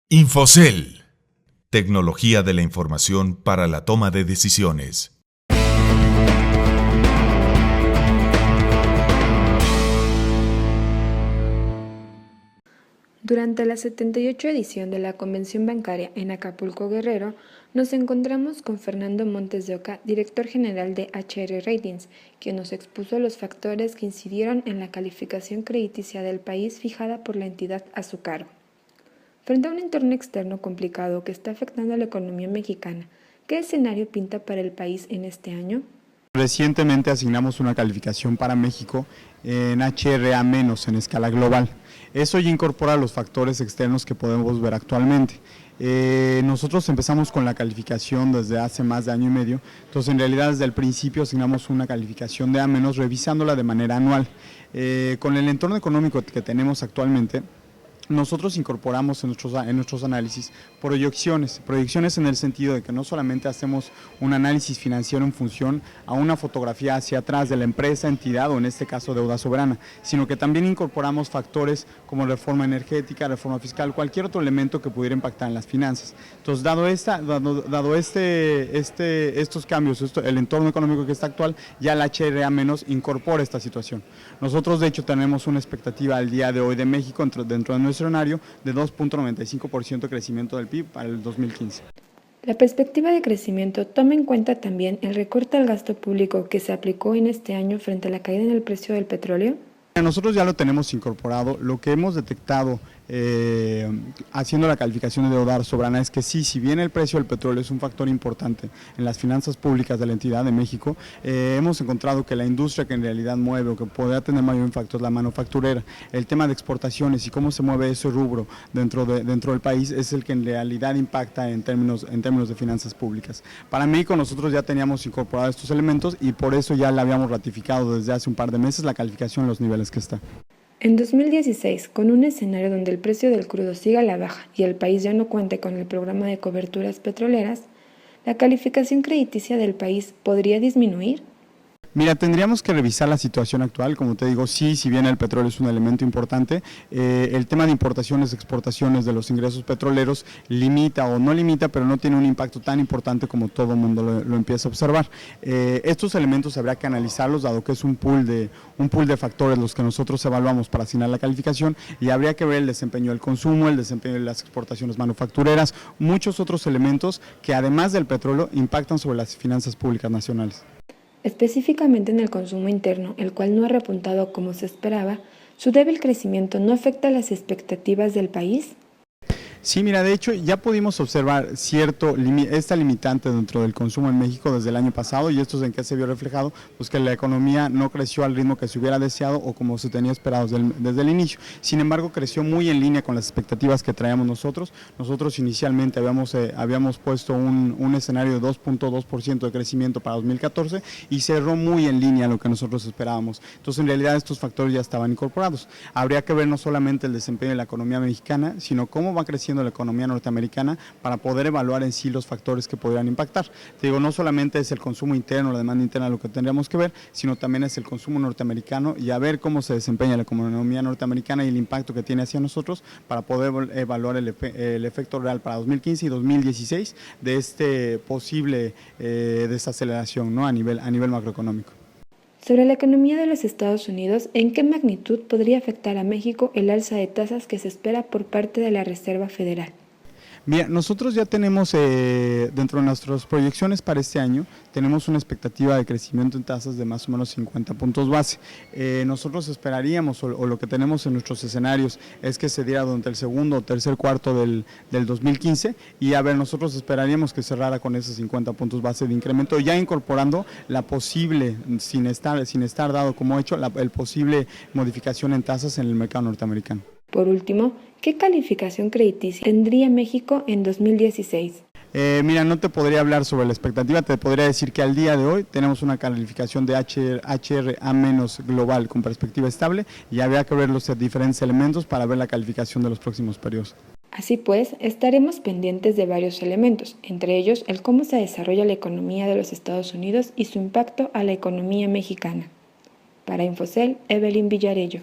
Infocel, tecnología de la información para la toma de decisiones. Durante la 78 edición de la Convención Bancaria en Acapulco, Guerrero, nos encontramos con Fernando Montes de Oca, director general de HR Ratings, quien nos expuso los factores que incidieron en la calificación crediticia del país fijada por la entidad a su cargo. Frente a un entorno externo complicado que está afectando a la economía mexicana, ¿qué escenario pinta para el país en este año? Recientemente asignamos una calificación para México en HRA- en escala global. Eso ya incorpora los factores externos que podemos ver actualmente. Nosotros empezamos con la calificación desde hace más de año y medio, entonces en realidad desde el principio asignamos una calificación de A-, revisándola de manera anual. Con el entorno económico que tenemos actualmente, nosotros incorporamos en nuestros análisis proyecciones en el sentido de que no solamente hacemos un análisis financiero en función a una fotografía hacia atrás de la empresa, entidad o en este caso deuda soberana, sino que también incorporamos factores como reforma energética, reforma fiscal, cualquier otro elemento que pudiera impactar en las finanzas. Entonces, dado estos cambios, el entorno económico que está actual, ya el HRA- incorpora esta situación. Nosotros de hecho tenemos una expectativa al día de hoy de México dentro de nuestro escenario de 2.95% de crecimiento del PIB para el 2015. La perspectiva de crecimiento toma en cuenta también el recorte al gasto público que se aplicó en este año frente a la caída en el precio del petróleo. Nosotros ya lo tenemos incorporado. Lo que hemos detectado haciendo la calificación de deuda soberana es que sí, si bien el precio del petróleo es un factor importante en las finanzas públicas de la entidad de México, hemos encontrado que la industria que en realidad mueve o que podría tener mayor impacto es la manufacturera. El tema de exportaciones y cómo se mueve ese rubro dentro del país es el que en realidad impacta en términos de finanzas públicas. Para México nosotros ya teníamos incorporado estos elementos y por eso ya la habíamos ratificado desde hace un par de meses la calificación en los niveles que está. En 2016, con un escenario donde el precio del crudo siga a la baja y el país ya no cuente con el programa de coberturas petroleras, ¿la calificación crediticia del país podría disminuir? Mira, tendríamos que revisar la situación actual, como te digo, sí, si bien el petróleo es un elemento importante, el tema de importaciones, exportaciones de los ingresos petroleros limita o no limita, pero no tiene un impacto tan importante como todo el mundo lo empieza a observar. Estos elementos habría que analizarlos, dado que es un pool de factores los que nosotros evaluamos para asignar la calificación, y habría que ver el desempeño del consumo, el desempeño de las exportaciones manufactureras, muchos otros elementos que además del petróleo impactan sobre las finanzas públicas nacionales. Específicamente en el consumo interno, el cual no ha repuntado como se esperaba, ¿su débil crecimiento no afecta las expectativas del país? Sí, mira, de hecho ya pudimos observar esta limitante dentro del consumo en México desde el año pasado, y esto es en qué se vio reflejado, pues que la economía no creció al ritmo que se hubiera deseado o como se tenía esperado desde el inicio. Sin embargo, creció muy en línea con las expectativas que traíamos nosotros. Nosotros inicialmente habíamos puesto un escenario de 2.2% de crecimiento para 2014 y cerró muy en línea a lo que nosotros esperábamos. Entonces, en realidad estos factores ya estaban incorporados. Habría que ver no solamente el desempeño de la economía mexicana, sino cómo va creciendo la economía norteamericana para poder evaluar en sí los factores que podrían impactar. Te digo, no solamente es el consumo interno, la demanda interna lo que tendríamos que ver, sino también es el consumo norteamericano y a ver cómo se desempeña la economía norteamericana y el impacto que tiene hacia nosotros para poder evaluar el efecto real para 2015 y 2016 de este posible desaceleración, ¿no? a nivel macroeconómico. Sobre la economía de los Estados Unidos, ¿en qué magnitud podría afectar a México el alza de tasas que se espera por parte de la Reserva Federal? Mira, nosotros ya tenemos dentro de nuestras proyecciones para este año, tenemos una expectativa de crecimiento en tasas de más o menos 50 puntos base. Nosotros esperaríamos, o lo que tenemos en nuestros escenarios, es que se diera durante el segundo o tercer cuarto del 2015, y a ver, nosotros esperaríamos que cerrara con esos 50 puntos base de incremento, ya incorporando la posible, sin estar dado como hecho, el posible modificación en tasas en el mercado norteamericano. Por último, ¿qué calificación crediticia tendría México en 2016? Mira, no te podría hablar sobre la expectativa, te podría decir que al día de hoy tenemos una calificación de HRA- global con perspectiva estable, y habría que ver los diferentes elementos para ver la calificación de los próximos periodos. Así pues, estaremos pendientes de varios elementos, entre ellos el cómo se desarrolla la economía de los Estados Unidos y su impacto a la economía mexicana. Para Infocel, Evelyn Villarello.